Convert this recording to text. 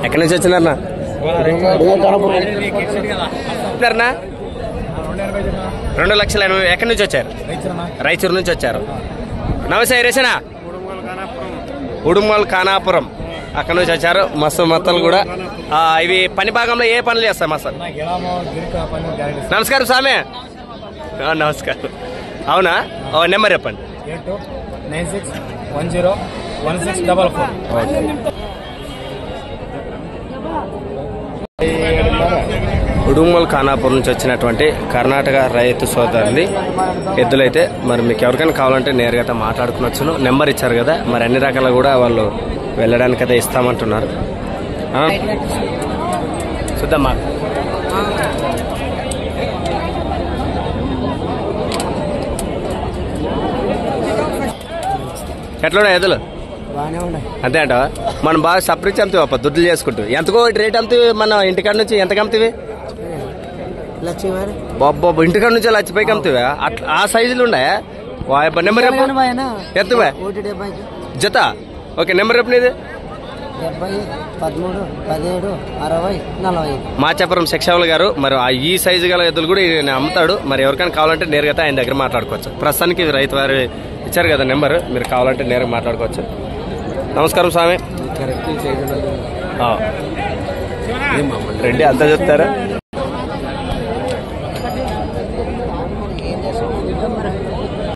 ఎక్కడి నుంచి వచ్చినారన్నా? చెప్తారన్నా 2,80,000. ఎక్కడి నుంచి వచ్చారు? రాయచూరు నుంచి వచ్చారు. నమస్తే రేసనా, ఉడుమల్ ఖానాపురం అక్కడ నుంచి వచ్చారు. మస్తు మొత్తాలు కూడా ఇవి పని భాగంలో ఏ పనులు చేస్తాయి మస్తు? నమస్కారం స్వామి. నమస్కారం. అవునా? నెంబర్ చెప్పండి. 86101644. ఉడుమల్ ఖానాపూర్ నుంచి వచ్చినటువంటి కర్ణాటక రైతు సోదరుని ఎద్దులైతే మరి మీకు ఎవరికైనా కావాలంటే నేరుగా మాట్లాడుకునొచ్చును. నెంబర్ ఇచ్చారు కదా, మరి అన్ని రకాల కూడా వాళ్ళు వెళ్ళడానికైతే ఇస్తామంటున్నారు. చూద్దాం. మాకు ఎట్లా ఎద్దులు అంతే అంటావా? మనం బాగా సపరించి అమ్ముతావా? దుడ్లు చేసుకుంటూ ఎంతకో రేట్ అమ్ముతావి? మన ఇంటికాడ నుంచి ఎంతకు అమ్ముతావి? బాబా, ఇంటికాడ నుంచి లచ్చిపైకి అమ్ముతావా? అట్లా ఆ సైజులు ఉన్నాయా? నెంబర్ ఎంత జత? ఓకే, నెంబర్ చెప్పినది. మాచాపురం శిక్షావులు గారు మరి ఈ సైజు గల ఎద్దులు కూడా అమ్ముతాడు. మరి ఎవరికైనా కావాలంటే నేరుగా ఆయన దగ్గర మాట్లాడుకోవచ్చు. ప్రస్తుతానికి రైతు వారు ఇచ్చారు కదా నెంబర్, మీరు కావాలంటే నేరుగా మాట్లాడుకోవచ్చు. నమస్కారం స్వామి. రెడ్డి అంతా చెప్తారా?